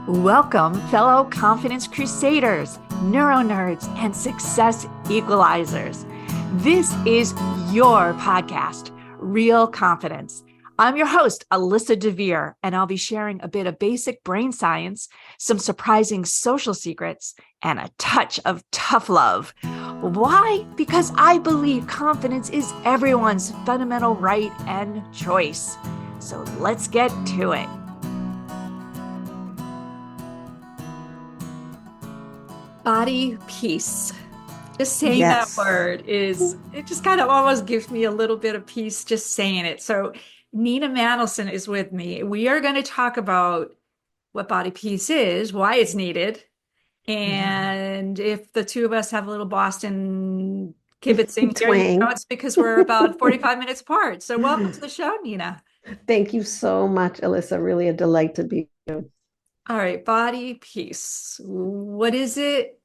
Welcome, fellow confidence crusaders, neuro nerds, and success equalizers. This is your podcast, Real Confidence. I'm your host, Alyssa DeVere, and I'll be sharing a bit of basic brain science, some surprising social secrets, and a touch of tough love. Why? Because I believe confidence is everyone's fundamental right and choice. So let's get to it. Body peace. Just saying that Yes. word it just kind of almost gives me a little bit of peace just saying it. So Nina Manelson is with me. We are going to talk about what body peace is, why it's needed, and if the two of us have a little Boston kibitzing here, Twang. it's because we're about 45 minutes apart. So welcome to the show, Nina. Thank you so much, Alyssa. Really a delight to be here. All right, body peace. What is it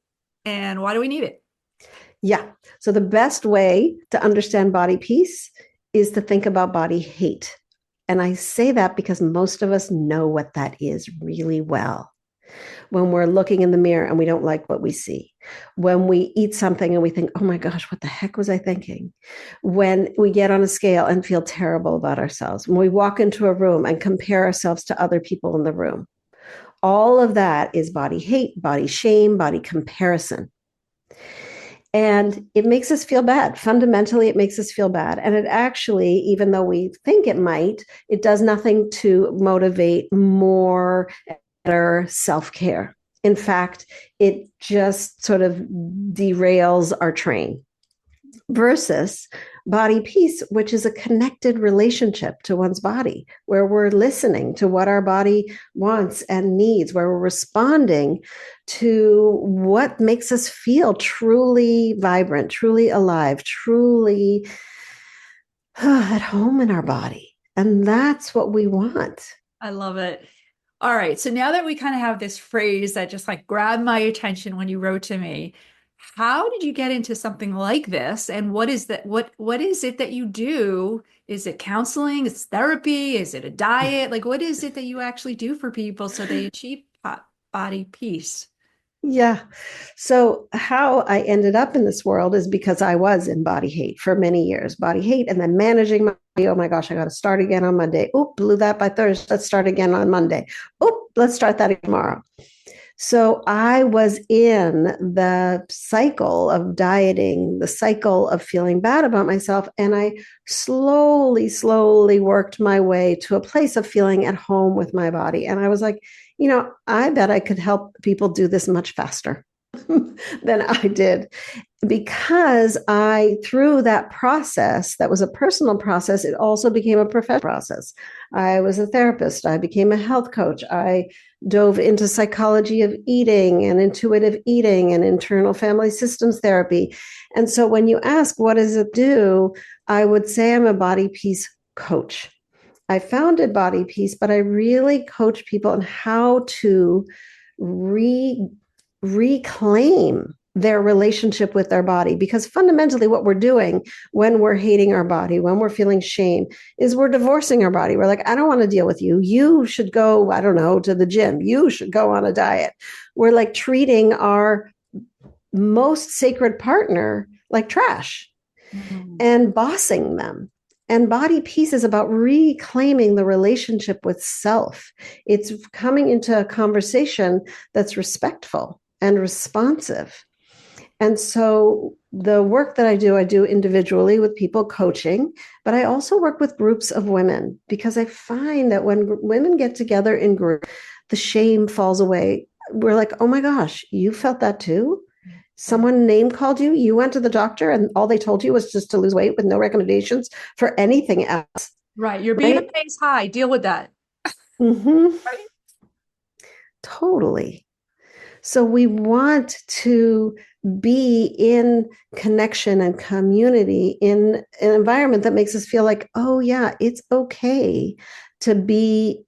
and why do we need it? Yeah. So the best way to understand body peace is to think about body hate. And I say that because most of us know what that is really well. When we're looking in the mirror and we don't like what we see, when we eat something and we think, oh my gosh, what the heck was I thinking? When we get on a scale and feel terrible about ourselves, when we walk into a room and compare ourselves to other people in the room, all of that is body hate, body shame, body comparison. And it makes us feel bad. Fundamentally, it makes us feel bad. And it actually, even though we think it might, it does nothing to motivate more better self-care. In fact, it just sort of derails our train versus body peace, which is a connected relationship to one's body, where we're listening to what our body wants and needs, where we're responding to what makes us feel truly vibrant, truly alive, truly at home in our body. And that's what we want. I love it. All right. So now that we kind of have this phrase that just like grabbed my attention when you wrote to me, how did you get into something like this? And what is that? What is it that you do? Is it counseling? Is it therapy? Is it a diet? Like what is it that you actually do for people so they achieve body peace? Yeah. So, how I ended up in this world is because I was in body hate for many years, body hate, and then managing my, oh my gosh, I got to start again on Monday. Oop, blew that by Thursday. Let's start again on Monday. Oop, let's start that tomorrow. So, I was in the cycle of dieting, the cycle of feeling bad about myself. And I slowly worked my way to a place of feeling at home with my body. And I was like, I bet I could help people do this much faster than I did because through that process, that was a personal process, it also became a professional process. I was a therapist. I became a health coach. I dove into psychology of eating and intuitive eating and internal family systems therapy. And so when you ask, what does it do? I would say I'm a body peace coach. I founded Body Peace, but I really coach people on how to reclaim their relationship with their body. Because fundamentally, what we're doing when we're hating our body, when we're feeling shame, is we're divorcing our body. We're like, I don't want to deal with you. You should go, I don't know, to the gym. You should go on a diet. We're like treating our most sacred partner like trash Mhm. and bossing them. And body peace is about reclaiming the relationship with self. It's coming into a conversation that's respectful and responsive. And so the work that I do individually with people coaching, but I also work with groups of women because I find that when women get together in groups, the shame falls away. We're like, oh my gosh, you felt that too? Someone name called you, you went to the doctor, and all they told you was just to lose weight with no recommendations for anything else, Right. Your right? BMI is high. Deal with that. Mm-hmm. Right. Totally. So we want to be in connection and community in an environment that makes us feel like, oh, yeah, it's okay to be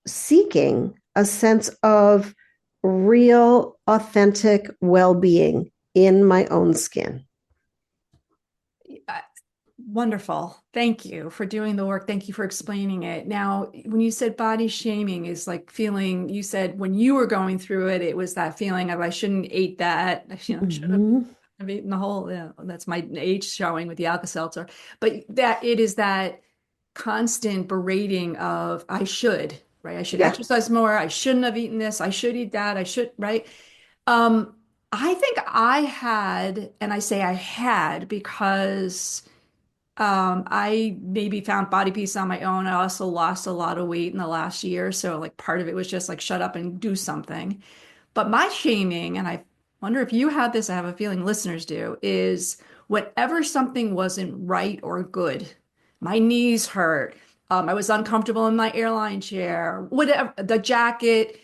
seeking a sense of real, authentic well being in my own skin. Wonderful. Thank you for doing the work. Thank you for explaining it. Now, when you said body shaming is like feeling, you said when you were going through it, it was that feeling of I shouldn't eat that. I should Mhm. have eaten the whole, that's my age showing with the Alka-Seltzer. But that it is that constant berating of I should, right? I should Yeah. exercise more. I shouldn't have eaten this. I should eat that. I should, right? Um, I think I had, and I say I had because I maybe found body peace on my own. I also lost a lot of weight in the last year. So like part of it was just like shut up and do something. But my shaming, and I wonder if you had this, I have a feeling listeners do, is whenever something wasn't right or good, my knees hurt, I was uncomfortable in my airline chair, whatever, the jacket,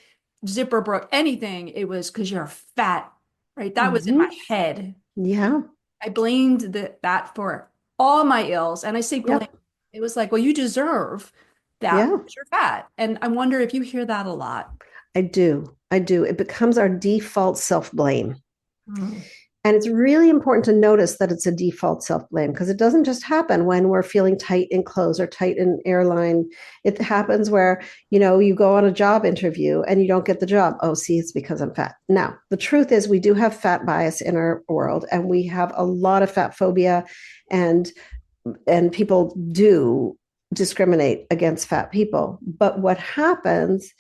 zipper broke, anything, it was because you're fat, right? That was in my Hmm. head. Yeah. I blamed that for all my ills. And I say blame. Yep. It was like, well, you deserve that Yeah. because you're fat. And I wonder if you hear that a lot. I do. I do. It becomes our default self blame. Mm. And it's really important to notice that it's a default self blame because it doesn't just happen when we're feeling tight in clothes or tight in airline. It happens where, you go on a job interview and you don't get the job. Oh, see, it's because I'm fat. Now, the truth is, we do have fat bias in our world and we have a lot of fat phobia, and people do discriminate against fat people. But what happens,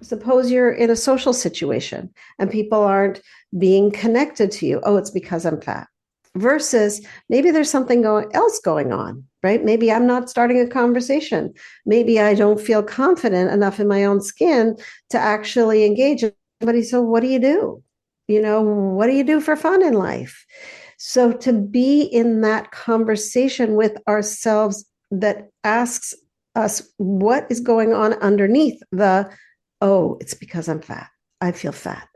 suppose you're in a social situation and people aren't being connected to you. Oh, it's because I'm fat. Versus maybe there's something else going on, right? Maybe I'm not starting a conversation. Maybe I don't feel confident enough in my own skin to actually engage somebody. So what do you do? What do you do for fun in life? So to be in that conversation with ourselves that asks us what is going on underneath oh, it's because I'm fat. I feel fat.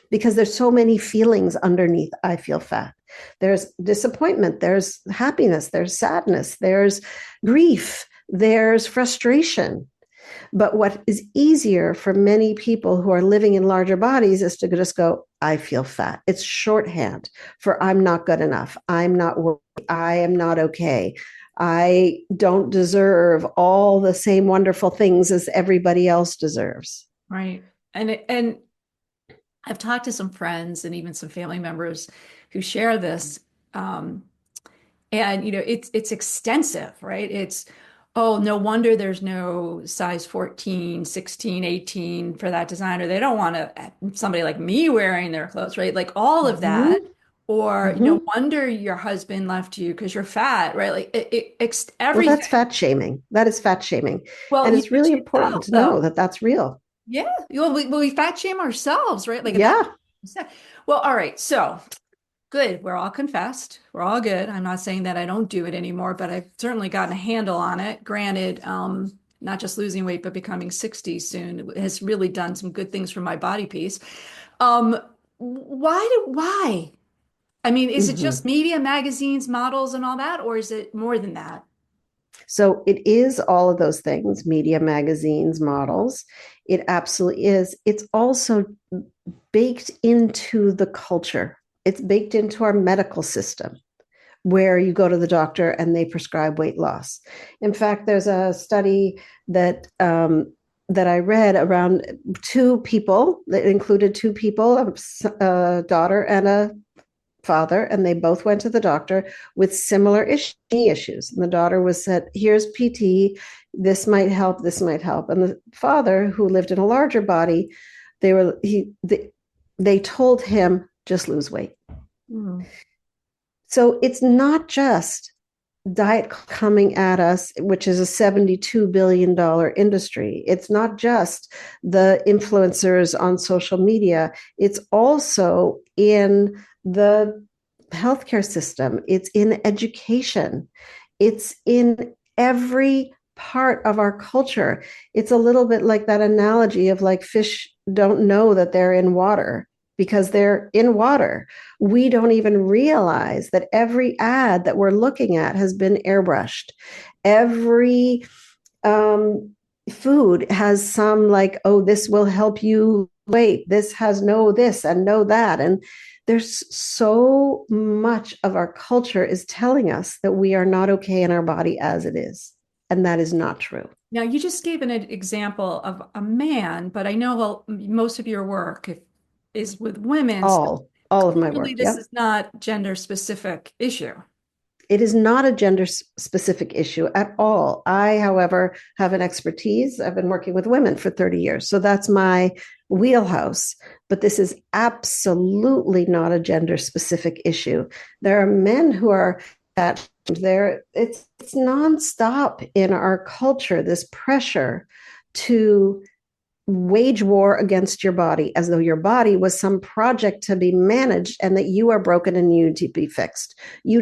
Because there's so many feelings underneath I feel fat. There's disappointment, there's happiness, there's sadness, there's grief, there's frustration. But what is easier for many people who are living in larger bodies is to just go, I feel fat. It's shorthand for I'm not good enough. I'm not worthy. I am not okay. I don't deserve all the same wonderful things as everybody else deserves. Right. And I've talked to some friends and even some family members who share this. Um, and it's extensive, right? It's, oh, no wonder there's no size 14, 16, 18 for that designer. They don't want somebody like me wearing their clothes, right? Like all of that. Mm-hmm. Or no Mm-hmm. wonder your husband left you because you're fat, right? Like Well, everything. that's fat shaming. That is fat shaming. Well, And you it's do really to important yourself, to know though. that that's real. Yeah. Well, we fat shame ourselves, right? Like that. Yeah. Well, all right. So good. We're all confessed. We're all good. I'm not saying that I don't do it anymore, but I've certainly gotten a handle on it. Granted, not just losing weight, but becoming 60 soon has really done some good things for my body piece. Um, why? I mean, is it Mm-hmm. just media, magazines, models, and all that, or is it more than that? So it is all of those things, media, magazines, models. It absolutely is. It's also baked into the culture. It's baked into our medical system where you go to the doctor and they prescribe weight loss. In fact, there's a study that I read around two people that included two people, a daughter and a father, and they both went to the doctor with similar issues. And the daughter was said, here's PT, this might help, this might help. And the father, who lived in a larger body, they told him, just lose weight. Mm. So it's not just diet coming at us, which is a $72 billion industry. It's not just the influencers on social media. It's also in the healthcare system. It's in education. It's in every part of our culture. It's a little bit like that analogy of like fish don't know that they're in water because they're in water. We don't even realize that every ad that we're looking at has been airbrushed. Every food has some like, oh, this will help you weight. This has no this and no that. And There's so much of our culture is telling us that we are not okay in our body as it is. And that is not true. Now, you just gave an example of a man, but I know most of your work is with women. So All of my clearly, work. this Yep. is not gender specific issue. It is not a gender specific issue at all. I, however, have an expertise. I've been working with women for 30 years. So that's my wheelhouse. But this is absolutely not a gender specific issue. There are men who are at there. It's nonstop in our culture, this pressure to wage war against your body as though your body was some project to be managed and that you are broken and you need to be fixed. You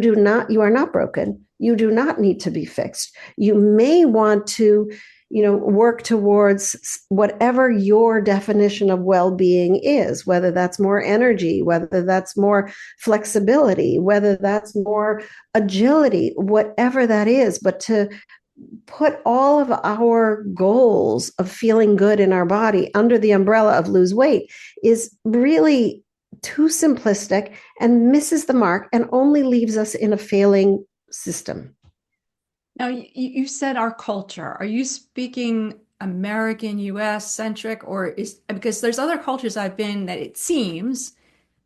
are not broken. You do not need to be fixed. You may want to, work towards whatever your definition of well-being is, whether that's more energy, whether that's more flexibility, whether that's more agility, whatever that is, but to put all of our goals of feeling good in our body under the umbrella of lose weight is really too simplistic and misses the mark and only leaves us in a failing system. Now, you said our culture. Are you speaking American, US centric, or is because there's other cultures I've been that it seems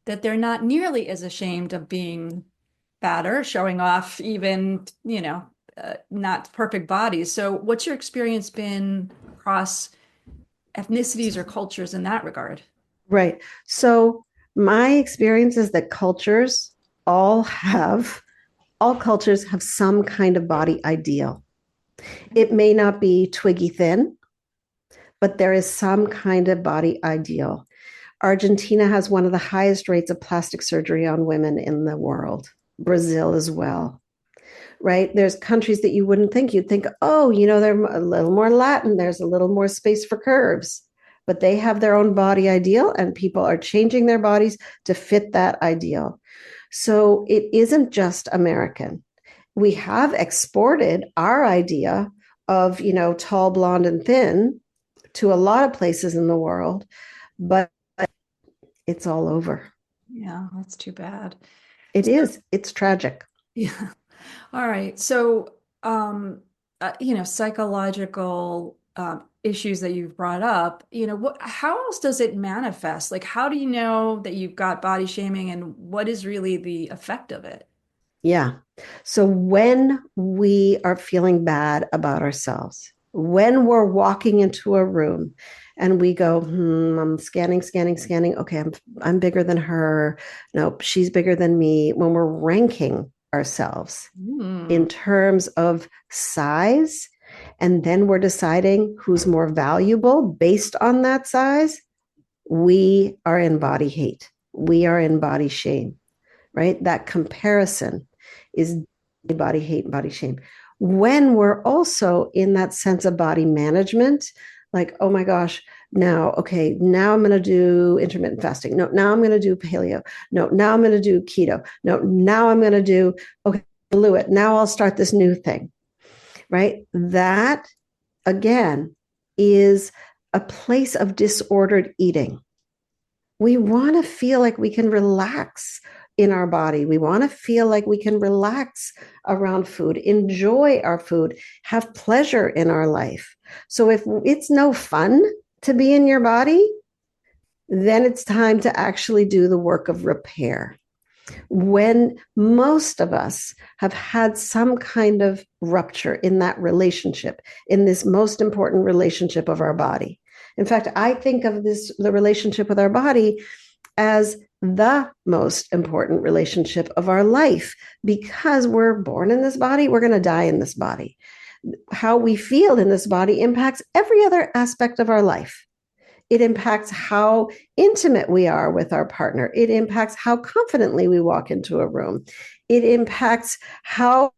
that they're not nearly as ashamed of being fatter, showing off even, not perfect bodies. So, what's your experience been across ethnicities or cultures in that regard? Right. So my experience is that all cultures have some kind of body ideal. It may not be twiggy thin, but there is some kind of body ideal. Argentina has one of the highest rates of plastic surgery on women in the world. Brazil as well. Right? There's countries that you wouldn't think. You'd think, oh, they're a little more Latin. There's a little more space for curves. But they have their own body ideal, and people are changing their bodies to fit that ideal. So it isn't just American. We have exported our idea of, tall, blonde, and thin to a lot of places in the world, but it's all over. Yeah, that's too bad. It So, is. It's tragic. yeah. All right. So, psychological issues that you've brought up, how else does it manifest? Like, how do you know that you've got body shaming and what is really the effect of it? Yeah. So when we are feeling bad about ourselves, when we're walking into a room and we go, I'm scanning, scanning, scanning. Okay, I'm bigger than her. Nope, she's bigger than me. When we're ranking ourselves Hmm. in terms of size, and then we're deciding who's more valuable based on that size, we are in body hate. We are in body shame, right? That comparison is body hate and body shame. When we're also in that sense of body management, like, oh my gosh, okay, now I'm going to do intermittent fasting. No, now I'm going to do paleo. No, now I'm going to do keto. No, now I'm going to do, okay, blew it. Now I'll start this new thing, right? That, again, is a place of disordered eating. We want to feel like we can relax in our body. We want to feel like we can relax around food, enjoy our food, have pleasure in our life. So if it's no fun to be in your body, then it's time to actually do the work of repair. When most of us have had some kind of rupture in that relationship, in this most important relationship of our body. In fact, I think of the relationship with our body as the most important relationship of our life because we're born in this body, we're going to die in this body. How we feel in this body impacts every other aspect of our life. It impacts how intimate we are with our partner. It impacts how confidently we walk into a room. It impacts how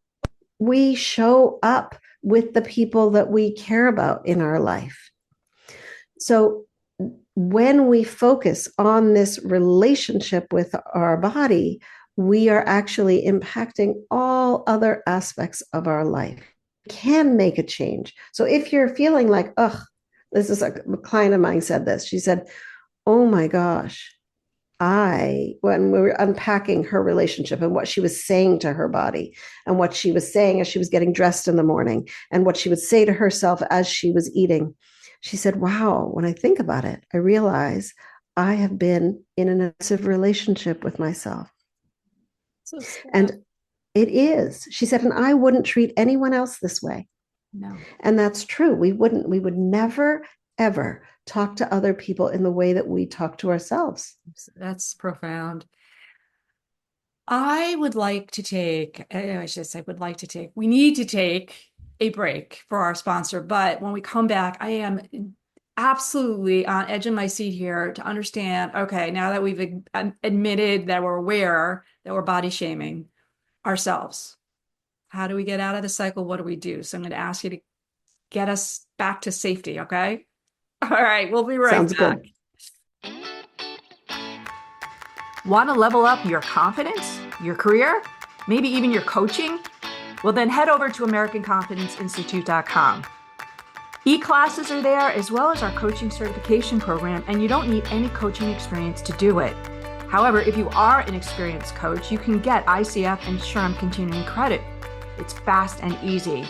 we show up with the people that we care about in our life. So when we focus on this relationship with our body, we are actually impacting all other aspects of our life. We can make a change. So if you're feeling like, this is a client of mine said this. She said, oh my gosh, when we were unpacking her relationship and what she was saying to her body and what she was saying as she was getting dressed in the morning and what she would say to herself as she was eating, she said, wow, when I think about it, I realize I have been in an abusive relationship with myself. So sad. And it is, she said, and I wouldn't treat anyone else this way. No. And that's true. We would never, ever talk to other people in the way that we talk to ourselves. That's profound. I would like to take, we need to take a break for our sponsor. But when we come back, I am absolutely on edge of my seat here to understand, okay, now that we've admitted that we're aware that we're body shaming ourselves, how do we get out of the cycle? What do we do? So I'm going to ask you to get us back to safety, okay? All right, we'll be right Sounds back. good. Want to level up your confidence, your career, maybe even your coaching? Well, then head over to AmericanConfidenceInstitute.com. E-classes are there as well as our coaching certification program, and you don't need any coaching experience to do it. However, if you are an experienced coach, you can get ICF and SHRM continuing credit. It's fast and easy.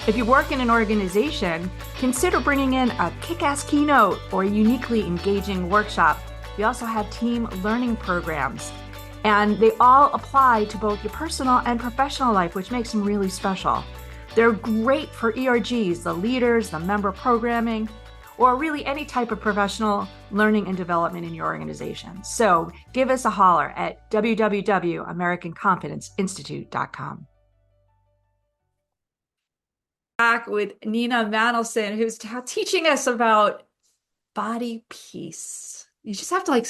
If you work in an organization, consider bringing in a kick-ass keynote or a uniquely engaging workshop. We also have team learning programs, and they all apply to both your personal and professional life, which makes them really special. They're great for ERGs, the leaders, the member programming, or really any type of professional learning and development in your organization. So give us a holler at www.americanconfidenceinstitute.com. Back with Nina Manelson, who's teaching us about body peace. You just have to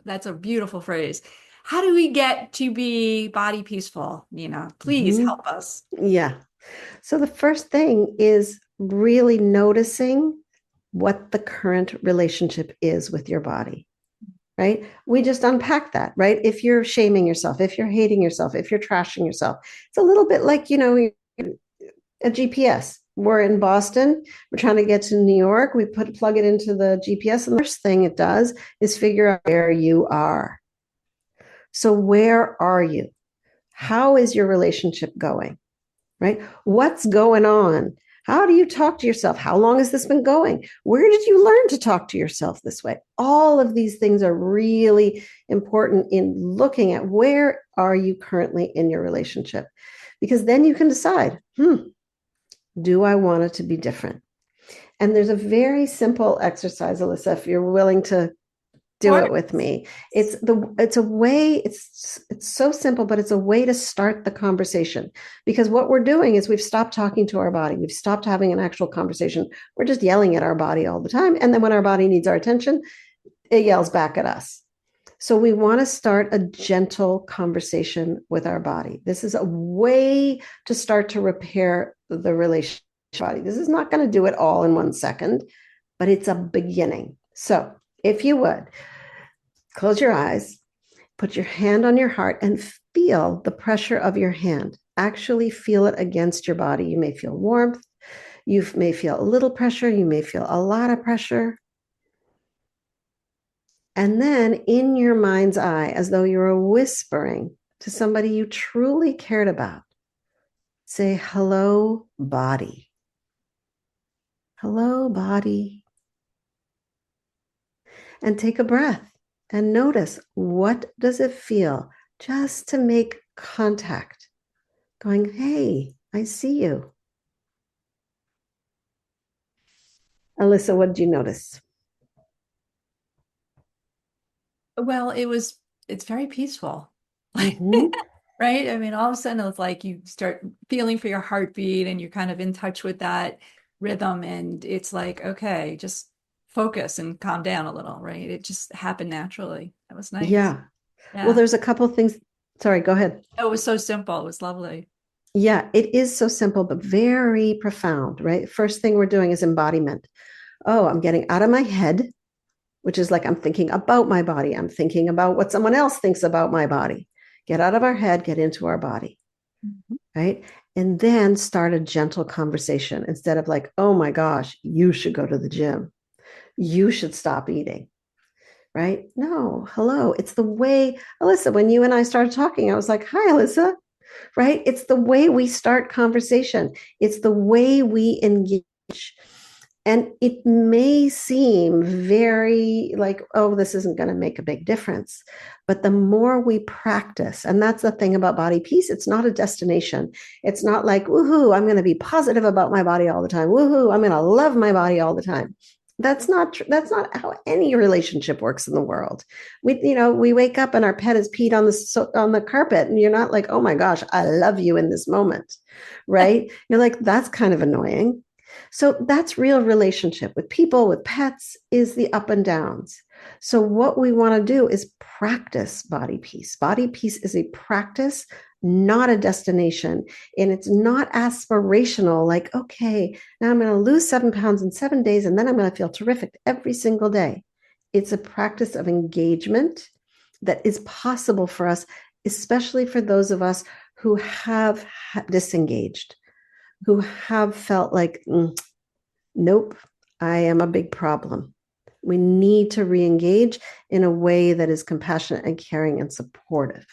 that's a beautiful phrase. How do we get to be body peaceful, Nina? Please help us. Yeah. So the first thing is really noticing what the current relationship is with your body, right? We just unpack that, right? If you're shaming yourself, if you're hating yourself, if you're trashing yourself, it's a little bit like, a GPS. We're in Boston. We're trying to get to New York. We plug it into the GPS, and the first thing it does is figure out where you are. So where are you? How is your relationship going? Right? What's going on? How do you talk to yourself? How long has this been going? Where did you learn to talk to yourself this way? All of these things are really important in looking at where are you currently in your relationship, because then you can decide, do I want it to be different? And there's a very simple exercise, Alyssa, if you're willing to do it with me. It's a way, it's so simple, but it's a way to start the conversation. Because what we're doing is we've stopped talking to our body. We've stopped having an actual conversation. We're just yelling at our body all the time. And then when our body needs our attention, it yells back at us. So we want to start a gentle conversation with our body. This is a way to start to repair the relationship body. This is not going to do it all in 1 second, but it's a beginning. So if you would, close your eyes, put your hand on your heart and feel the pressure of your hand. Actually feel it against your body. You may feel warmth. You may feel a little pressure. You may feel a lot of pressure. And then in your mind's eye, as though you were whispering to somebody you truly cared about, say, hello, body. Hello, body. And take a breath and notice, what does it feel just to make contact? Going, hey, I see you. Alyssa, what did you notice? Well, it's very peaceful. Right? I mean, all of a sudden it's like you start feeling for your heartbeat and you're kind of in touch with that rhythm. And it's like, okay, just focus and calm down a little, right? It just happened naturally. That was nice. Yeah. Yeah. Well, there's a couple of things. Sorry, go ahead. It was so simple. It was lovely. Yeah, it is so simple, but very profound, right? First thing we're doing is embodiment. Oh, I'm getting out of my head, which is like I'm thinking about my body. I'm thinking about what someone else thinks about my body. Get out of our head, get into our body, right? And then start a gentle conversation instead of like, oh my gosh, you should go to the gym. You should stop eating. right? No, hello. It's the way, Alyssa, when you and I started talking, I was like, hi, Alyssa, right? It's the way we start conversation. It's the way we engage. And it may seem very like, oh, this isn't going to make a big difference. But the more we practice, and that's the thing about body peace, it's not a destination. It's not like, woohoo, I'm going to be positive about my body all the time. Woohoo, I'm going to love my body all the time. That's not how any relationship works in the world. We wake up and our pet is peed on the carpet, and you're not like, oh my gosh, I love you in this moment, right? You're like, that's kind of annoying. So that's real relationship with people, with pets, is the up and downs. So what we want to do is practice body peace. Body peace is a practice, not a destination. And it's not aspirational, like, okay, now I'm going to lose 7 pounds in 7 days, and then I'm going to feel terrific every single day. It's a practice of engagement that is possible for us, especially for those of us who have disengaged, who have felt like, nope, I am a big problem. We need to re-engage in a way that is compassionate and caring and supportive.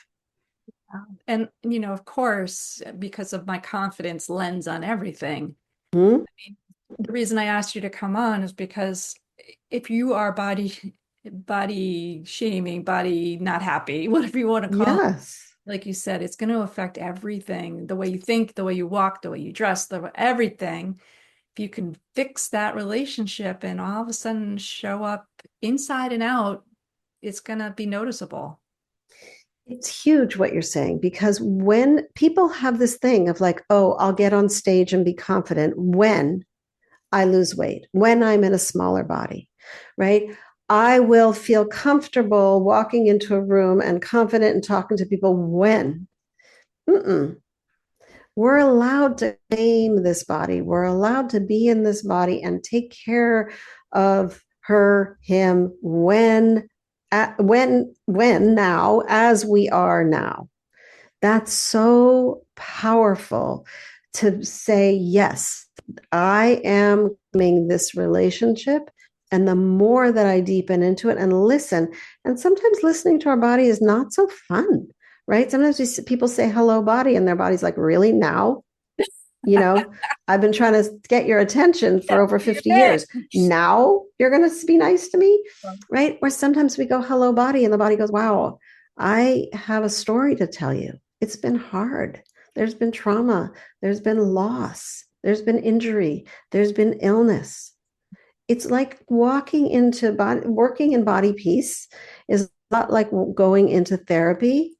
And, of course, because of my confidence lens on everything, Hmm? the reason I asked you to come on is because if you are body shaming, body not happy, whatever you want to call it, Yes. like you said, it's going to affect everything, the way you think, the way you walk, the way you dress, everything. If you can fix that relationship and all of a sudden show up inside and out, it's going to be noticeable. It's huge what you're saying, because when people have this thing of like, oh, I'll get on stage and be confident when I lose weight, when I'm in a smaller body, right? I will feel comfortable walking into a room and confident and talking to people when. Mm-mm. We're allowed to name this body. We're allowed to be in this body and take care of her, him, when now, as we are now. That's so powerful to say, yes, I am in this relationship. And the more that I deepen into it and listen, and sometimes listening to our body is not so fun, right? Sometimes people say hello, body, and their body's like, really now? You know, I've been trying to get your attention for over 50 years. Now you're going to be nice to me, right? Or sometimes we go, hello, body, and the body goes, wow, I have a story to tell you. It's been hard. There's been trauma. There's been loss. There's been injury. There's been illness. It's like working in body peace is not like going into therapy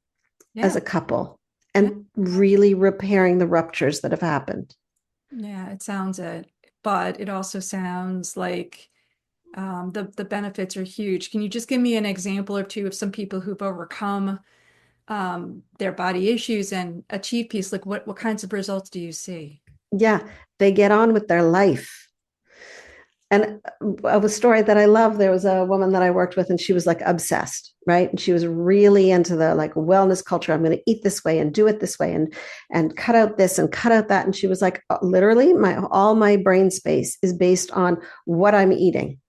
as Yeah. a couple Yeah. and really repairing the ruptures that have happened. Yeah, it sounds it, but it also sounds like the benefits are huge. Can you just give me an example or two of some people who've overcome their body issues and achieve peace? Like what kinds of results do you see? Yeah, they get on with their life. And a story that I love, there was a woman that I worked with, and she was like obsessed, right? And she was really into the like wellness culture. I'm going to eat this way and do it this way and cut out this and cut out that. And she was like, literally, all my brain space is based on what I'm eating.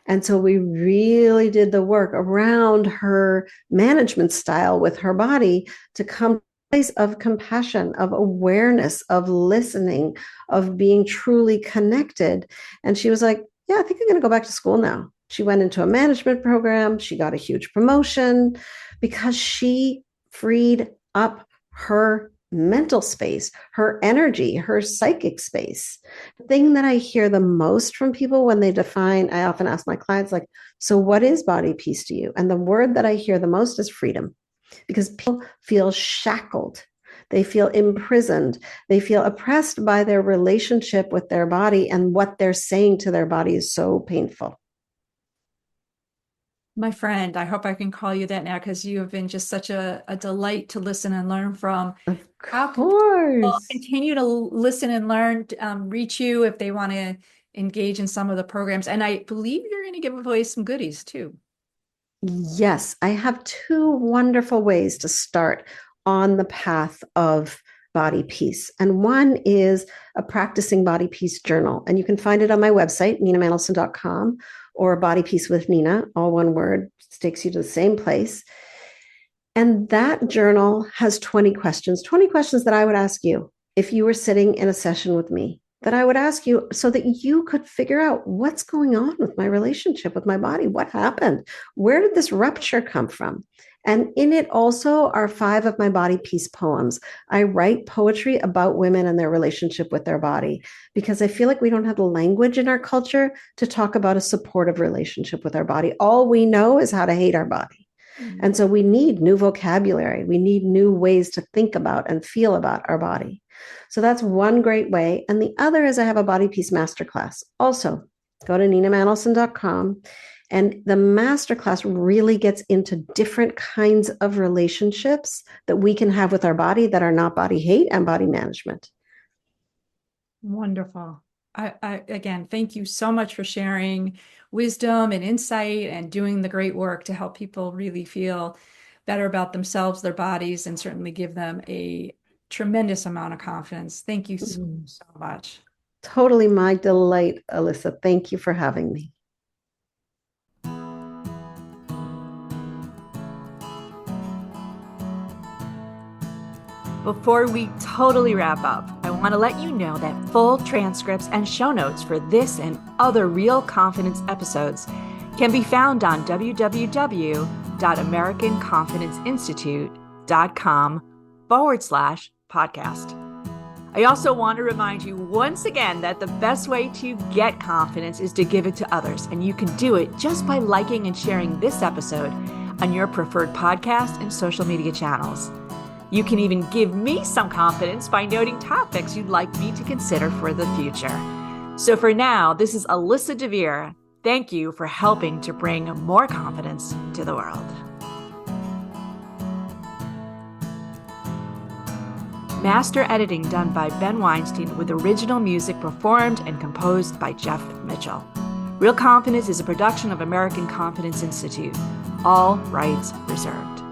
And so we really did the work around her management style with her body to come to a place of compassion, of awareness, of listening, of being truly connected. And she was like, yeah, I think I'm going to go back to school now. She went into a management program. She got a huge promotion because she freed up her mental space, her energy, her psychic space. The thing that I hear the most from people when they define, I often ask my clients, like, so what is body peace to you? And the word that I hear the most is freedom, because people feel shackled. They feel imprisoned. They feel oppressed by their relationship with their body, and what they're saying to their body is so painful. My friend, I hope I can call you that now because you have been just such a delight to listen and learn from. Of How can people course. continue to listen and learn, reach you if they want to engage in some of the programs? And I believe you're going to give away some goodies too. Yes, I have two wonderful ways to start on the path of body peace. And one is a practicing body peace journal. And you can find it on my website, ninamanelson.com, or Body Peace with Nina, all one word, takes you to the same place. And that journal has 20 questions that I would ask you if you were sitting in a session with me, that I would ask you so that you could figure out what's going on with my relationship with my body. What happened? Where did this rupture come from? And in it also are 5 of my Body Peace poems. I write poetry about women and their relationship with their body because I feel like we don't have the language in our culture to talk about a supportive relationship with our body. All we know is how to hate our body. And so we need new vocabulary. We need new ways to think about and feel about our body. So that's one great way. And the other is I have a Body Peace Masterclass. Also, go to ninamanelson.com. And the masterclass really gets into different kinds of relationships that we can have with our body that are not body hate and body management. Wonderful. I again, thank you so much for sharing wisdom and insight and doing the great work to help people really feel better about themselves, their bodies, and certainly give them a tremendous amount of confidence. Thank you so much. Totally my delight, Alyssa. Thank you for having me. Before we totally wrap up, I want to let you know that full transcripts and show notes for this and other Real Confidence episodes can be found on www.americanconfidenceinstitute.com/podcast. I also want to remind you once again that the best way to get confidence is to give it to others, and you can do it just by liking and sharing this episode on your preferred podcast and social media channels. You can even give me some confidence by noting topics you'd like me to consider for the future. So for now, this is Alyssa DeVere. Thank you for helping to bring more confidence to the world. Master editing done by Ben Weinstein with original music performed and composed by Jeff Mitchell. Real Confidence is a production of American Confidence Institute. All rights reserved.